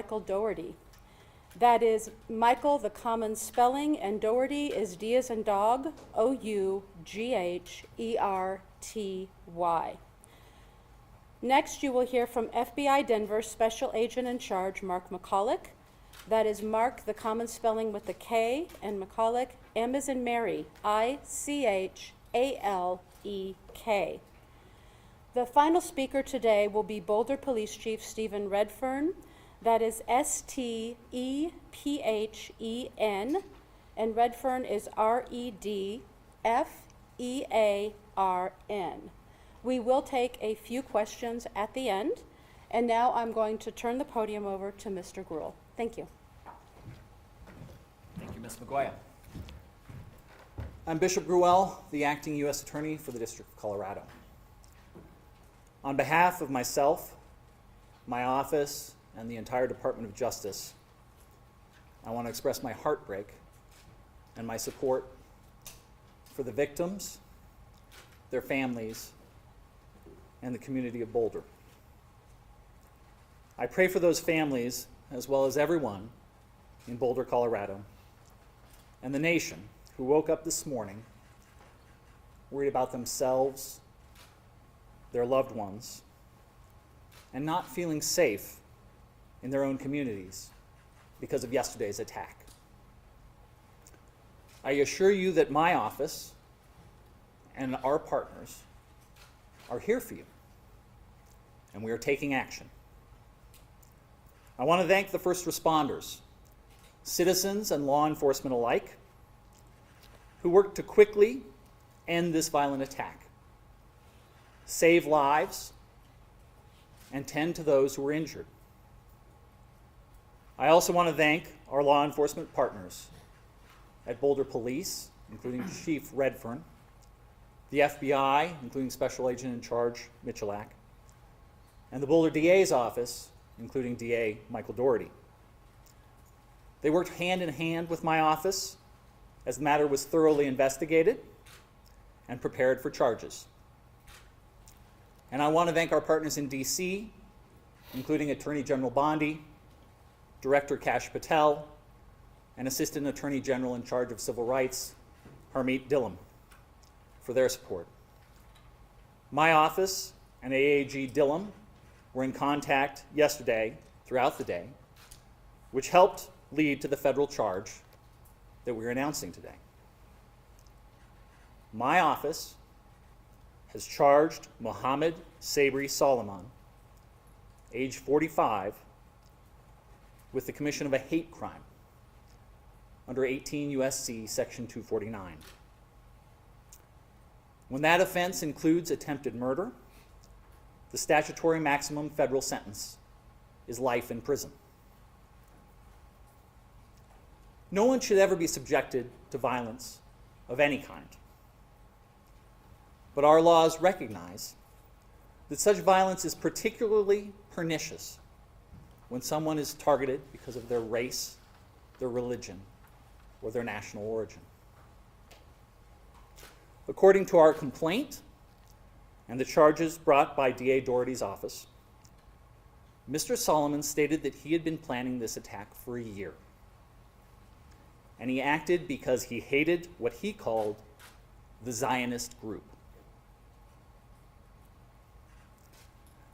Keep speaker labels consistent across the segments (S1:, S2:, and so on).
S1: Michael Dougherty. That is Michael, the common spelling, and Dougherty is D as in dog, O-U-G-H-E-R-T-Y. Next, you will hear from FBI Denver Special Agent in Charge, Mark McCulloch. That is Mark, the common spelling with the K, and McCulloch, M as in Mary, I-C-H-A-L-E-K. The final speaker today will be Boulder Police Chief Stephen Redfern. That is S-T-E-P-H-E-N, and Redfern is R-E-D-F-E-A-R-N. We will take a few questions at the end, and now I'm going to turn the podium over to Mr. Gruhl. Thank you.
S2: Thank you, Ms. McGuire. I'm Bishop Gruhl, the Acting U.S. Attorney for the District of Colorado. On behalf of myself, my office, and the entire Department of Justice, I want to express my heartbreak and my support for the victims, their families, and the community of Boulder. I pray for those families, as well as everyone in Boulder, Colorado, and the nation who woke up this morning worried about themselves, their loved ones, and not feeling safe in their own communities because of yesterday's attack. I assure you that my office and our partners are here for you, and we are taking action. I want to thank the first responders, citizens and law enforcement alike, who worked to quickly end this violent attack, save lives, and tend to those who were injured. I also want to thank our law enforcement partners at Boulder Police, including Chief Redfern, the FBI, including Special Agent in Charge Michalak, and the Boulder DA's office, including DA Michael Dougherty. They worked hand in hand with my office as the matter was thoroughly investigated and prepared for charges. And I want to thank our partners in D.C., including Attorney General Bondi, Director Kash Patel, and Assistant Attorney General in charge of Civil Rights, Harmeet Dhillon, for their support. My office and AAG Dhillon were in contact yesterday throughout the day, which helped lead to the federal charge that we're announcing today. My office has charged Mohammed Sabri Solomon, age 45, with the commission of a hate crime under 18 U.S.C. Section 249. When that offense includes attempted murder, the statutory maximum federal sentence is life in prison. No one should ever be subjected to violence of any kind. But our laws recognize that such violence is particularly pernicious when someone is targeted because of their race, their religion, or their national origin. According to our complaint and the charges brought by DA Dougherty's office, Mr. Solomon stated that he had been planning this attack for a year. And he acted because he hated what he called the Zionist group.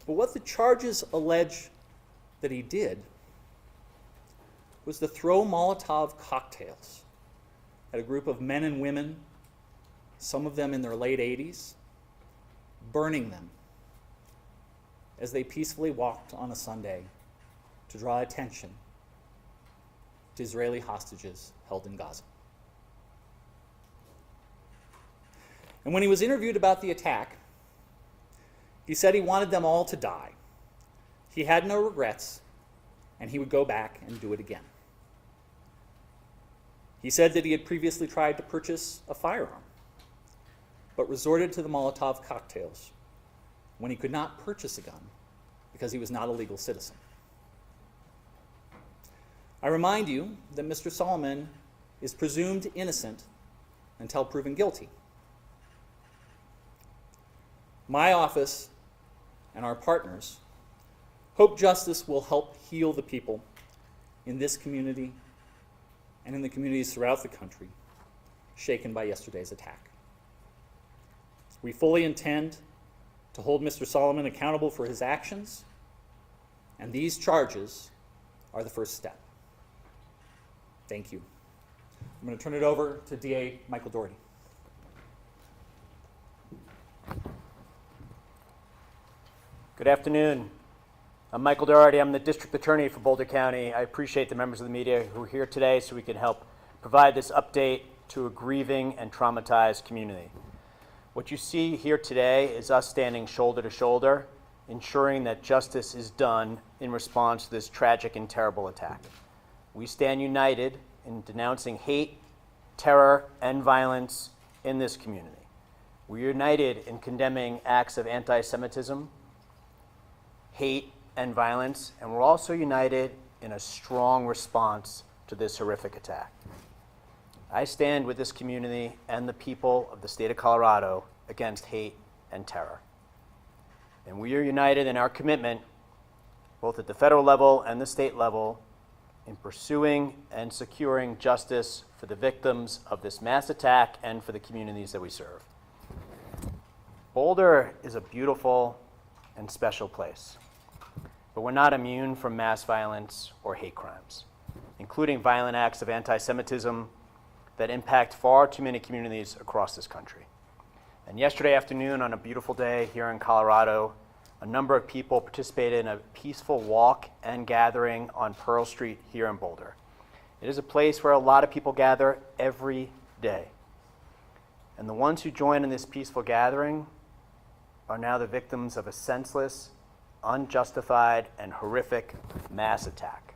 S2: But what the charges allege that he did was to throw Molotov cocktails at a group of men and women, some of them in their late 80s, burning them as they peacefully walked on a Sunday to draw attention to Israeli hostages held in Gaza. And when he was interviewed about the attack, he said he wanted them all to die. He had no regrets, and he would go back and do it again. He said that he had previously tried to purchase a firearm, but resorted to the Molotov cocktails when he could not purchase a gun because he was not a legal citizen. I remind you that Mr. Solomon is presumed innocent until proven guilty. My office and our partners hope justice will help heal the people in this community and in the communities throughout the country shaken by yesterday's attack. We fully intend to hold Mr. Solomon accountable for his actions, and these charges are the first step. Thank you. I'm going to turn it over to DA Michael Doherty.
S3: Good afternoon. I'm Michael Doherty. I'm the District Attorney for Boulder County. I appreciate the members of the media who are here today so we can help provide this update to a grieving and traumatized community. What you see here today is us standing shoulder to shoulder, ensuring that justice is done in response to this tragic and terrible attack. We stand united in denouncing hate, terror, and violence in this community. We're united in condemning acts of anti-Semitism, hate, and violence, and we're also united in a strong response to this horrific attack. I stand with this community and the people of the state of Colorado against hate and terror. And we are united in our commitment, both at the federal level and the state level, in pursuing and securing justice for the victims of this mass attack and for the communities that we serve. Boulder is a beautiful and special place, but we're not immune from mass violence or hate crimes, including violent acts of anti-Semitism that impact far too many communities across this country. And yesterday afternoon, on a beautiful day here in Colorado, a number of people participated in a peaceful walk and gathering on Pearl Street here in Boulder. It is a place where a lot of people gather every day. And the ones who joined in this peaceful gathering are now the victims of a senseless, unjustified, and horrific mass attack.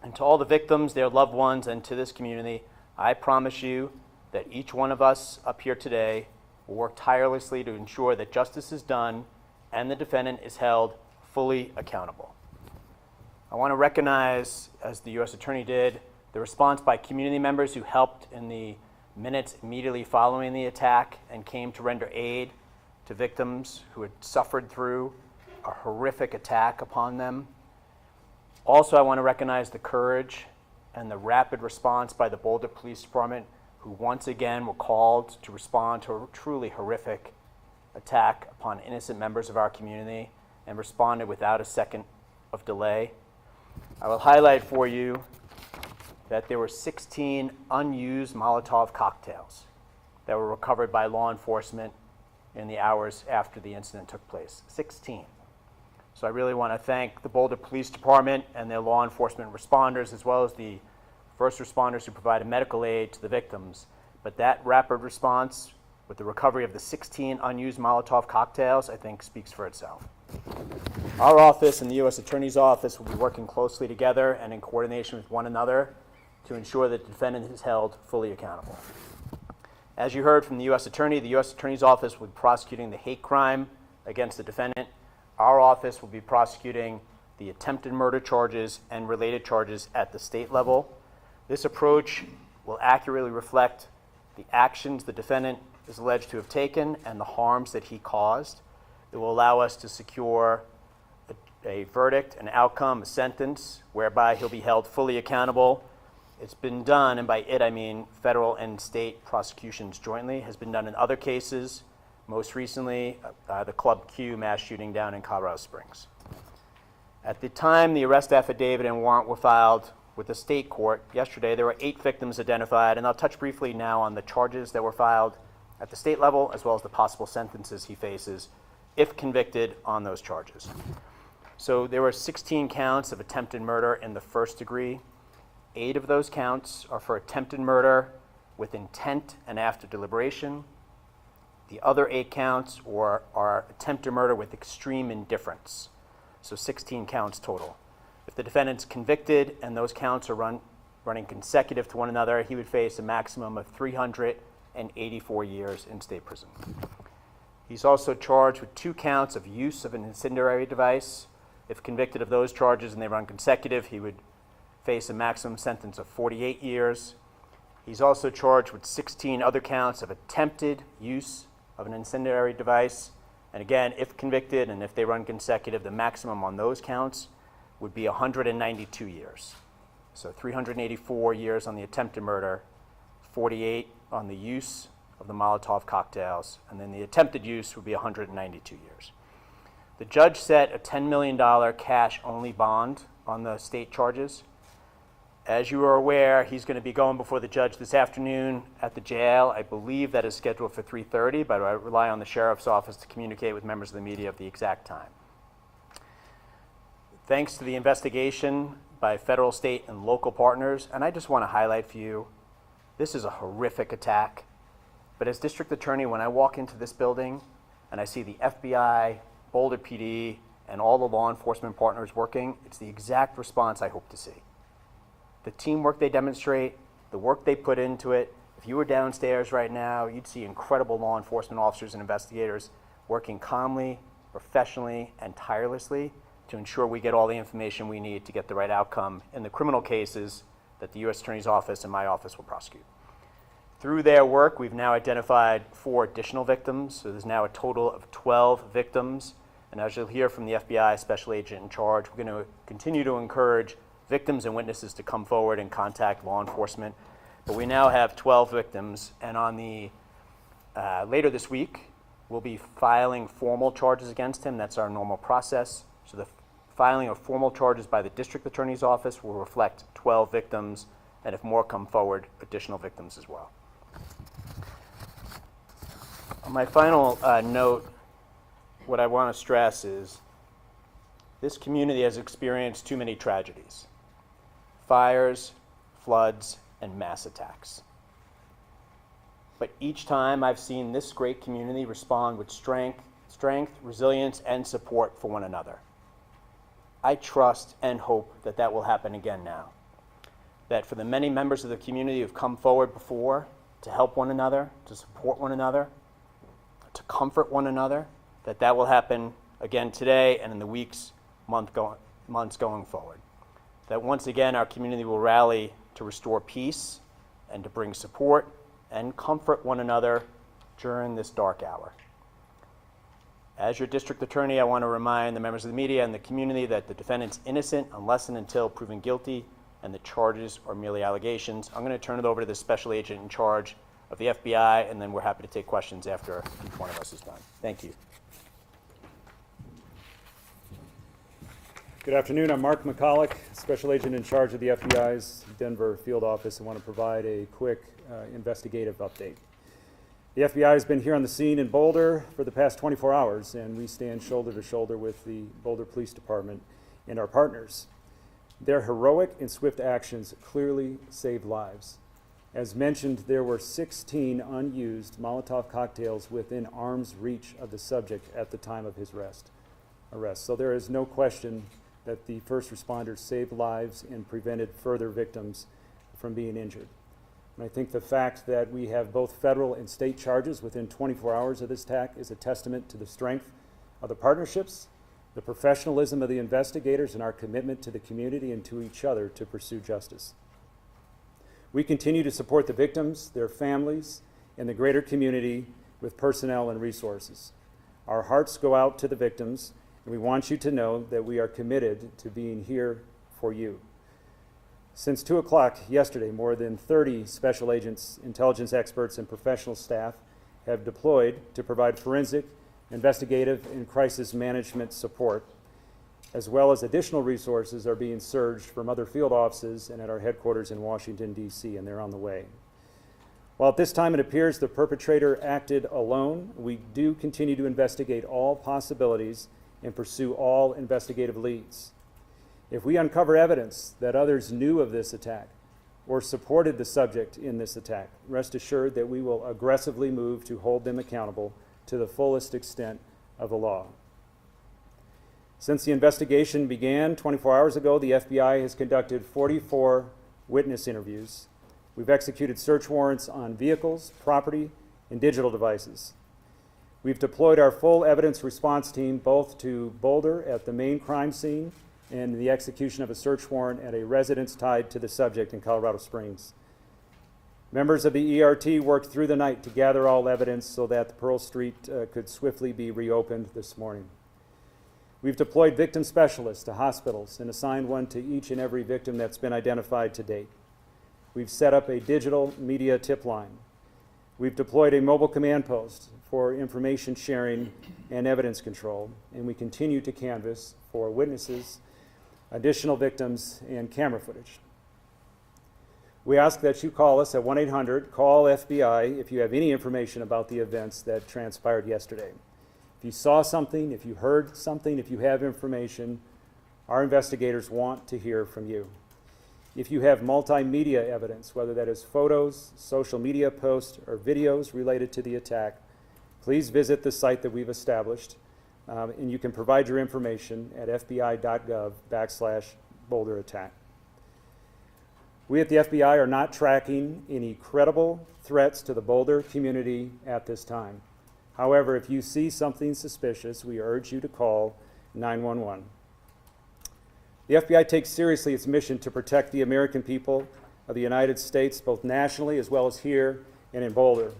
S3: And to all the victims, their loved ones, and to this community, I promise you that each one of us up here today will work tirelessly to ensure that justice is done and the defendant is held fully accountable. I want to recognize, as the U.S. Attorney did, the response by community members who helped in the minutes immediately following the attack and came to render aid to victims who had suffered through a horrific attack upon them. Also, I want to recognize the courage and the rapid response by the Boulder Police Department, who once again were called to respond to a truly horrific attack upon innocent members of our community and responded without a second of delay. I will highlight for you that there were 16 unused Molotov cocktails that were recovered by law enforcement in the hours after the incident took place. 16. So I really want to thank the Boulder Police Department and their law enforcement responders, as well as the first responders who provided medical aid to the victims. But that rapid response with the recovery of the 16 unused Molotov cocktails, I think speaks for itself. Our office and the U.S. Attorney's Office will be working closely together and in coordination with one another to ensure that the defendant is held fully accountable. As you heard from the U.S. Attorney, the U.S. Attorney's Office will be prosecuting the hate crime against the defendant. Our office will be prosecuting the attempted murder charges and related charges at the state level. This approach will accurately reflect the actions the defendant is alleged to have taken and the harms that he caused. It will allow us to secure a verdict, an outcome, a sentence, whereby he'll be held fully accountable. It's been done, and by it I mean federal and state prosecutions jointly, has been done in other cases. Most recently, the Club Q mass shooting down in Colorado Springs. At the time the arrest affidavit and warrant were filed with the state court yesterday, there were 8 victims identified, and I'll touch briefly now on the charges that were filed at the state level, as well as the possible sentences he faces if convicted on those charges. So there were 16 counts of attempted murder in the first degree. 8 of those counts are for attempted murder with intent and after deliberation. The other 8 counts are attempted murder with extreme indifference. So 16 counts total. If the defendant's convicted and those counts are running consecutive to one another, he would face a maximum of 384 years in state prison. He's also charged with 2 counts of use of an incendiary device. If convicted of those charges and they run consecutive, he would face a maximum sentence of 48 years. He's also charged with 16 other counts of attempted use of an incendiary device. And again, if convicted and if they run consecutive, the maximum on those counts would be 192 years. So 384 years on the attempted murder, 48 on the use of the Molotov cocktails, and then the attempted use would be 192 years. The judge set a $10 million cash-only bond on the state charges. As you are aware, he's going to be going before the judge this afternoon at the jail. I believe that is scheduled for 3:30, but I rely on the sheriff's office to communicate with members of the media of the exact time. Thanks to the investigation by federal, state, and local partners, and I just want to highlight for you, this is a horrific attack. But as district attorney, when I walk into this building and I see the FBI, Boulder PD, and all the law enforcement partners working, it's the exact response I hope to see. The teamwork they demonstrate, the work they put into it. If you were downstairs right now, you'd see incredible law enforcement officers and investigators working calmly, professionally, and tirelessly to ensure we get all the information we need to get the right outcome in the criminal cases that the U.S. Attorney's Office and my office will prosecute. Through their work, we've now identified 4 additional victims, so there's now a total of 12 victims. And as you'll hear from the FBI special agent in charge, we're going to continue to encourage victims and witnesses to come forward and contact law enforcement. But we now have 12 victims, and on the later this week, we'll be filing formal charges against him. That's our normal process. So the filing of formal charges by the district attorney's office will reflect 12 victims, and if more come forward, additional victims as well. On my final note, what I want to stress is this community has experienced too many tragedies: fires, floods, and mass attacks. But each time I've seen this great community respond with strength, resilience, and support for one another. I trust and hope that that will happen again now. That for the many members of the community who've come forward before to help one another, to support one another, to comfort one another, that will happen again today and in the weeks, months going forward. That once again our community will rally to restore peace and to bring support and comfort one another during this dark hour. As your district attorney, I want to remind the members of the media and the community that the defendant's innocent unless and until proven guilty, and the charges are merely allegations. I'm going to turn it over to the special agent in charge of the FBI, and then we're happy to take questions after each one of us is done. Thank you.
S4: Good afternoon. I'm Mark McCulloch, Special Agent in charge of the FBI's Denver field office, and want to provide a quick investigative update. The FBI has been here on the scene in Boulder for the past 24 hours, and we stand shoulder to shoulder with the Boulder Police Department and our partners. Their heroic and swift actions clearly saved lives. As mentioned, there were 16 unused Molotov cocktails within arm's reach of the subject at the time of his arrest. So there is no question that the first responders saved lives and prevented further victims from being injured. And I think the fact that we have both federal and state charges within 24 hours of this attack is a testament to the strength of the partnerships, the professionalism of the investigators, and our commitment to the community and to each other to pursue justice. We continue to support the victims, their families, and the greater community with personnel and resources. Our hearts go out to the victims, and we want you to know that we are committed to being here for you. Since 2 o'clock yesterday, more than 30 special agents, intelligence experts, and professional staff have deployed to provide forensic, investigative, and crisis management support, as well as additional resources are being surged from other field offices and at our headquarters in Washington, D.C., and they're on the way. While at this time it appears the perpetrator acted alone, we do continue to investigate all possibilities and pursue all investigative leads. If we uncover evidence that others knew of this attack or supported the subject in this attack, rest assured that we will aggressively move to hold them accountable to the fullest extent of the law. Since the investigation began 24 hours ago, the FBI has conducted 44 witness interviews. We've executed search warrants on vehicles, property, and digital devices. We've deployed our full evidence response team both to Boulder at the main crime scene and the execution of a search warrant at a residence tied to the subject in Colorado Springs. Members of the ERT worked through the night to gather all evidence so that the Pearl Street could swiftly be reopened this morning. We've deployed victim specialists to hospitals and assigned one to each and every victim that's been identified to date. We've set up a digital media tip line. We've deployed a mobile command post for information sharing and evidence control, and we continue to canvass for witnesses, additional victims, and camera footage. We ask that you call us at 1-800-CALL-FBI if you have any information about the events that transpired yesterday. If you saw something, if you heard something, if you have information, our investigators want to hear from you. If you have multimedia evidence, whether that is photos, social media posts, or videos related to the attack, please visit the site that we've established, and you can provide your information at fbi.gov/Boulder attack. We at the FBI are not tracking any credible threats to the Boulder community at this time. However, if you see something suspicious, we urge you to call 911. The FBI takes seriously its mission to protect the American people of the United States, both nationally as well as here and in Boulder.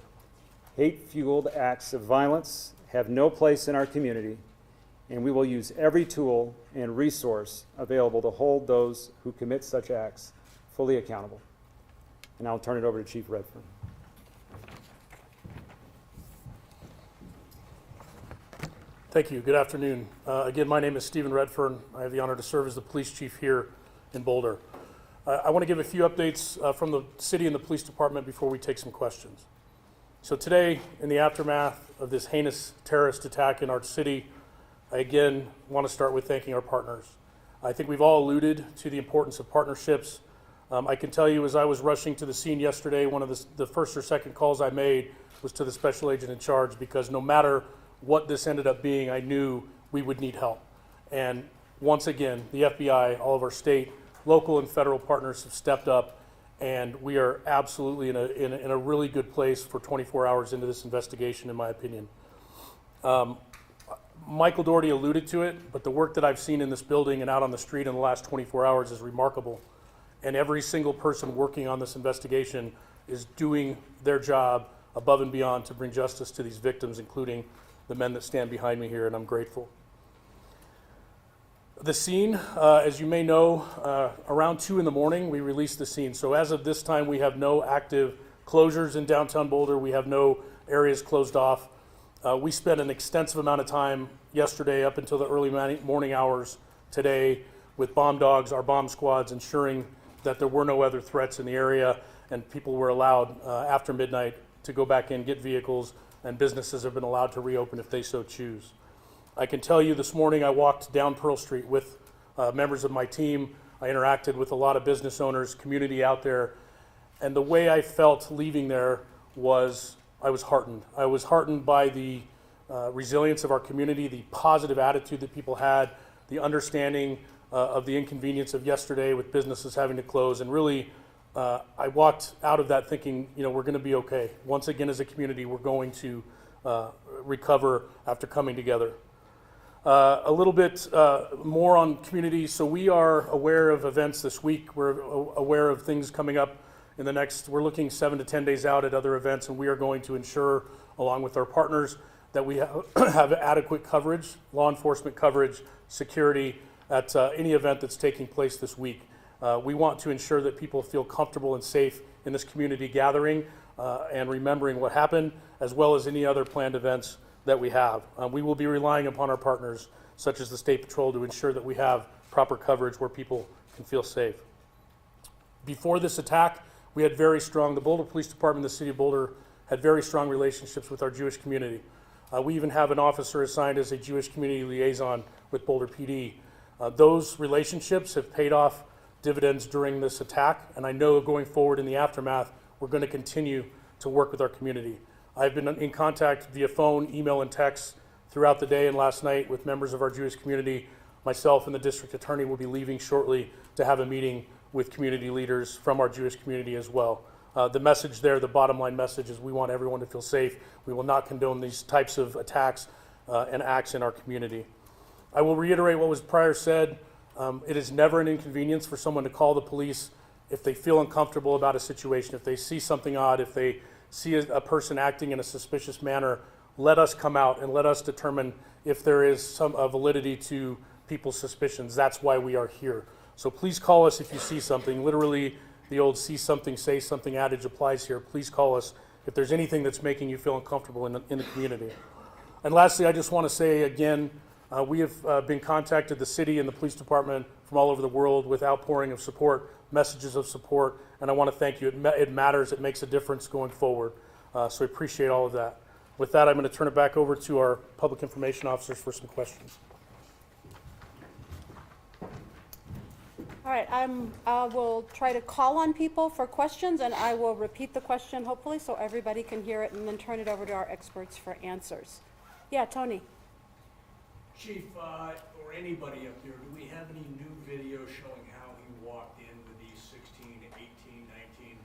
S4: Hate-fueled acts of violence have no place in our community, and we will use every tool and resource available to hold those who commit such acts fully accountable. And I'll turn it over to Chief Redfern.
S5: Thank you. Good afternoon. Again, my name is Stephen Redfern. I have the honor to serve as the police chief here in Boulder. I want to give a few updates from the city and the police department before we take some questions. So today, in the aftermath of this heinous terrorist attack in our city, I again want to start with thanking our partners. I think we've all alluded to the importance of partnerships. I can tell you, as I was rushing to the scene yesterday, one of the first or second calls I made was to the special agent in charge, because no matter what this ended up being, I knew we would need help. And once again, the FBI, all of our state, local, and federal partners have stepped up, and we are absolutely in a really good place for 24 hours into this investigation, in my opinion. Michael Doherty alluded to it, but the work that I've seen in this building and out on the street in the last 24 hours is remarkable. And every single person working on this investigation is doing their job above and beyond to bring justice to these victims, including the men that stand behind me here, and I'm grateful. The scene, as you may know, around 2 in the morning, we released the scene. So as of this time, we have no active closures in downtown Boulder. We have no areas closed off. We spent an extensive amount of time yesterday up until the early morning hours today with bomb dogs, our bomb squads, ensuring that there were no other threats in the area, and people were allowed after midnight to go back in, get vehicles, and businesses have been allowed to reopen if they so choose. I can tell you this morning I walked down Pearl Street with members of my team. I interacted with a lot of business owners, community out there, and the way I felt leaving there was I was heartened. I was heartened by the resilience of our community, the positive attitude that people had, the understanding of the inconvenience of yesterday with businesses having to close, and really I walked out of that thinking, we're going to be okay. Once again, as a community, we're going to recover after coming together. A little bit more on community. So we are aware of events this week. We're aware of things coming up in the next, we're looking 7 to 10 days out at other events, and we are going to ensure, along with our partners, that we have adequate coverage, law enforcement coverage, security at any event that's taking place this week. We want to ensure that people feel comfortable and safe in this community gathering and remembering what happened, as well as any other planned events that we have. We will be relying upon our partners, such as the State Patrol, to ensure that we have proper coverage where people can feel safe. Before this attack, we had the Boulder Police Department, the City of Boulder, had very strong relationships with our Jewish community. We even have an officer assigned as a Jewish community liaison with Boulder PD. Those relationships have paid off dividends during this attack, and I know going forward in the aftermath, we're going to continue to work with our community. I've been in contact via phone, email, and text throughout the day and last night with members of our Jewish community. Myself and the district attorney will be leaving shortly to have a meeting with community leaders from our Jewish community as well. The message there, the bottom line message, is we want everyone to feel safe. We will not condone these types of attacks and acts in our community. I will reiterate what was prior said. It is never an inconvenience for someone to call the police if they feel uncomfortable about a situation, if they see something odd, if they see a person acting in a suspicious manner. let us come out and let us determine if there is some validity to people's suspicions. That's why we are here. So please call us if you see something. Literally, the old see something, say something adage applies here. Please call us if there's anything that's making you feel uncomfortable in the community. And lastly, I just want to say again, we have been contacted, the city and the police department from all over the world with outpouring of support, messages of support, and I want to thank you. It matters, it makes a difference going forward. So I appreciate all of that. With that, I'm going to turn it back over to our public information officers for some questions.
S1: All right, I will try to call on people for questions, and I will repeat the question, hopefully, so everybody can hear it, and then turn it over to our experts for answers. Yeah, Tony.
S6: Chief, or anybody up there, do we have any new video showing how he walked in with these 16, 18, 19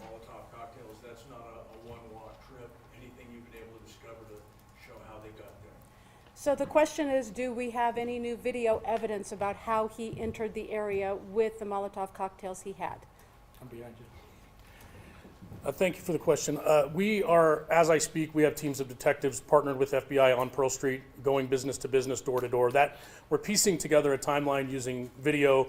S6: Molotov cocktails? That's not a one-walk trip. Anything you've been able to discover to show how they got there?
S1: So the question is, do we have any new video evidence about how he entered the area with the Molotov cocktails he had?
S5: I'm behind you. Thank you for the question. We are, as I speak, we have teams of detectives partnered with FBI on Pearl Street, going business to business, door to door. That we're piecing together a timeline using video,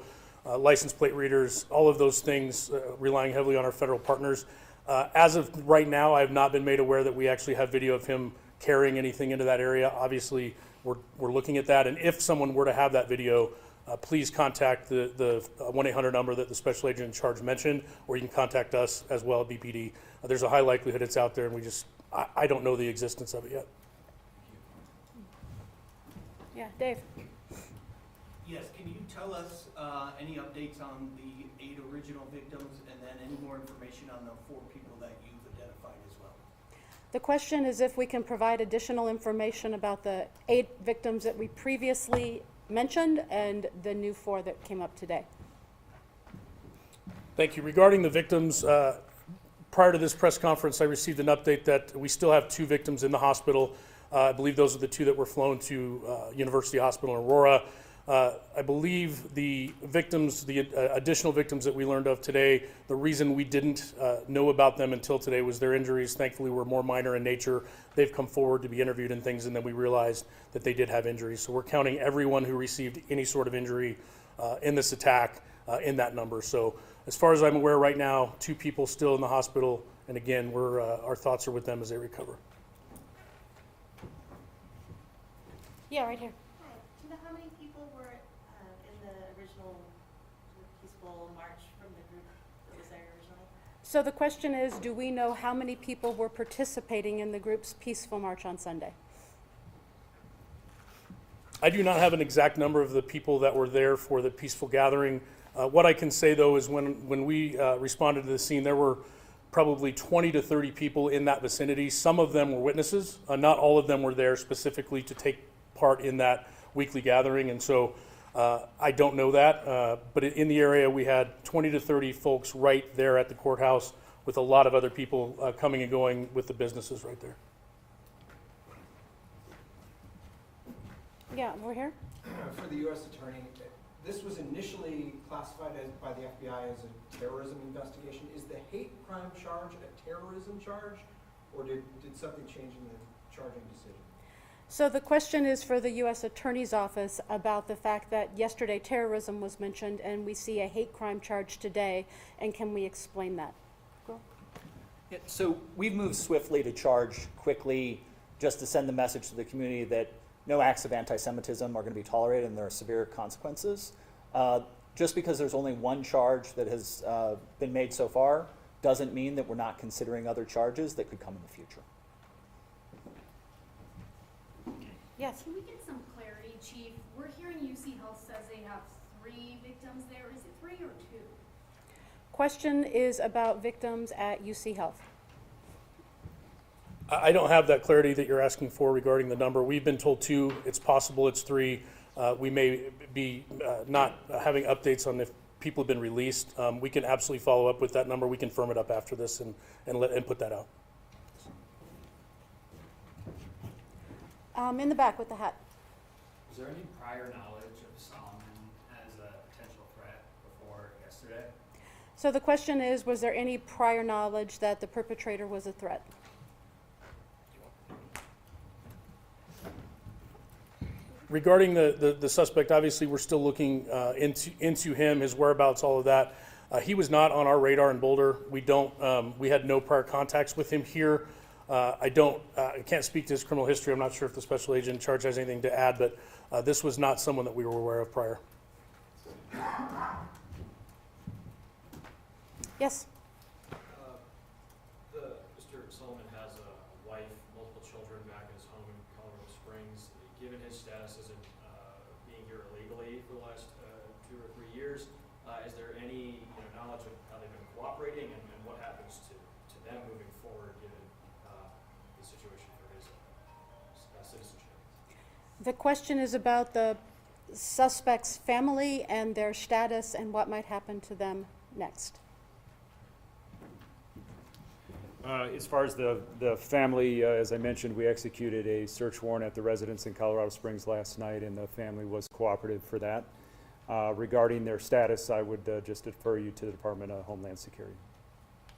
S5: license plate readers, all of those things, relying heavily on our federal partners. As of right now, I have not been made aware that we actually have video of him carrying anything into that area. Obviously, we're looking at that, and if someone were to have that video, please contact the 1-800 number that the special agent in charge mentioned, or you can contact us as well at BPD. There's a high likelihood it's out there, and I don't know the existence of it yet.
S1: Yeah, Dave.
S7: Yes, can you tell us any updates on the 8 original victims, and then any more information on the 4 people that you've identified as well?
S1: The question is if we can provide additional information about the 8 victims that we previously mentioned and the new 4 that came up today.
S5: Thank you. Regarding the victims, prior to this press conference, I received an update that we still have 2 victims in the hospital. I believe those are the 2 that were flown to University Hospital in Aurora. I believe the victims, the additional victims that we learned of today, the reason we didn't know about them until today was their injuries. Thankfully, were more minor in nature. They've come forward to be interviewed and things, and then we realized that they did have injuries. So we're counting everyone who received any sort of injury in this attack in that number. So as far as I'm aware right now, 2 people still in the hospital, and again, our thoughts are with them as they recover.
S1: Yeah, right here.
S8: Hi. Do you know how many people were in the original peaceful march from the group that was there originally?
S1: So the question is, do we know how many people were participating in the group's peaceful march on Sunday?
S5: I do not have an exact number of the people that were there for the peaceful gathering. What I can say, though, is when we responded to the scene, there were probably 20 to 30 people in that vicinity. Some of them were witnesses. Not all of them were there specifically to take part in that weekly gathering, and so I don't know that. But in the area, we had 20 to 30 folks right there at the courthouse with a lot of other people coming and going with the businesses right there.
S1: Yeah, we're here.
S9: For the U.S. Attorney, this was initially classified by the FBI as a terrorism investigation. Is the hate crime charge a terrorism charge, or did something change in the charging decision?
S1: So the question is for the U.S. Attorney's Office about the fact that yesterday terrorism was mentioned and we see a hate crime charge today, and can we explain that? Go.
S2: Yeah, so we've moved swiftly to charge quickly just to send the message to the community that no acts of anti-Semitism are going to be tolerated and there are severe consequences. Just because there's only one charge that has been made so far doesn't mean that we're not considering other charges that could come in the future.
S1: Yes.
S10: Can we get some clarity, Chief? We're hearing UC Health says they have 3 victims there. Is it 3 or 2?
S1: Question is about victims at UC Health.
S5: I don't have that clarity that you're asking for regarding the number. We've been told 2. It's possible it's 3. We may be not having updates on if people have been released. We can absolutely follow up with that number. We can firm it up after this and put that out.
S1: In the back with the hat.
S11: Was there any prior knowledge of Solomon as a potential threat before yesterday?
S1: So the question is, was there any prior knowledge that the perpetrator was a threat?
S5: Regarding the suspect, obviously, we're still looking into him, his whereabouts, all of that. He was not on our radar in Boulder. We had no prior contacts with him here. I can't speak to his criminal history. I'm not sure if the special agent in charge has anything to add, but this was not someone that we were aware of prior.
S1: Yes?
S12: Mr. Sullivan has a wife, multiple children back in his home in Colorado Springs. Given his status as being here illegally for the last 2 or 3 years, is there any knowledge of how they've been cooperating and what happens to them moving forward given the situation for his citizenship?
S1: The question is about the suspect's family and their status and what might happen to them next.
S4: As far as the family, as I mentioned, we executed a search warrant at the residence in Colorado Springs last night, and the family was cooperative for that. Regarding their status, I would just defer you to the Department of Homeland Security.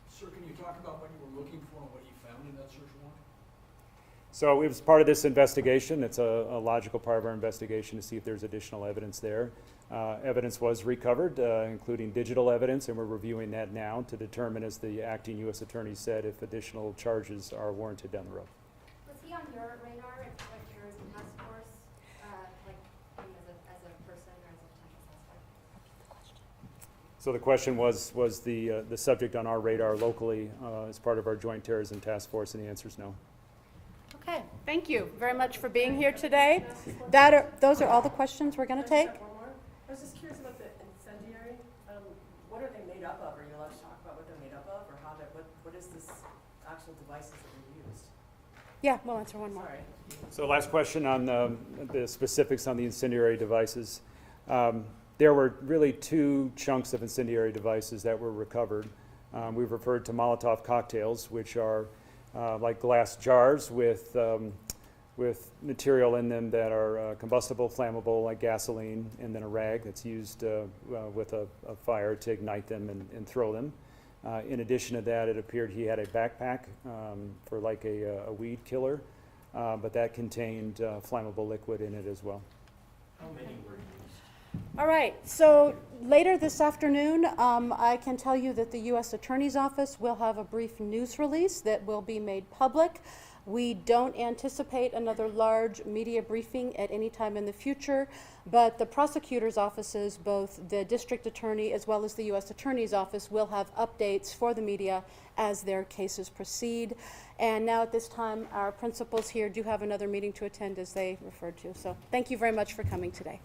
S6: Sir, can you talk about what you were looking for and what you found in that search warrant?
S4: So it was part of this investigation. It's a logical part of our investigation to see if there's additional evidence there. Evidence was recovered, including digital evidence, and we're reviewing that now to determine, as the acting U.S. Attorney said, if additional charges are warranted down the road.
S10: Was he on your radar if you're in task force, like him as a person or as a potential suspect?
S4: So the question was the subject on our radar locally as part of our Joint Terrorism Task Force, and the answer is no.
S1: Okay, thank you very much for being here today. Those are all the questions we're going to take.
S13: I was just curious about the incendiary. What are they made up of? Are you allowed to talk about what they're made up of, or how what is this actual devices that were used?
S1: Yeah, we'll answer one more.
S13: Sorry.
S4: So last question on the specifics on the incendiary devices. There were really 2 chunks of incendiary devices that were recovered. We've referred to Molotov cocktails, which are like glass jars with material in them that are combustible, flammable, like gasoline, and then a rag that's used with a fire to ignite them and throw them. In addition to that, it appeared he had a backpack for like a weed killer, but that contained flammable liquid in it as well.
S12: How many were used?
S1: All right, so later this afternoon, I can tell you that the U.S. Attorney's Office will have a brief news release that will be made public. We don't anticipate another large media briefing at any time in the future, but the prosecutor's offices, both the district attorney as well as the U.S. Attorney's Office, will have updates for the media as their cases proceed. And now at this time, our principals here do have another meeting to attend, as they referred to. So thank you very much for coming today.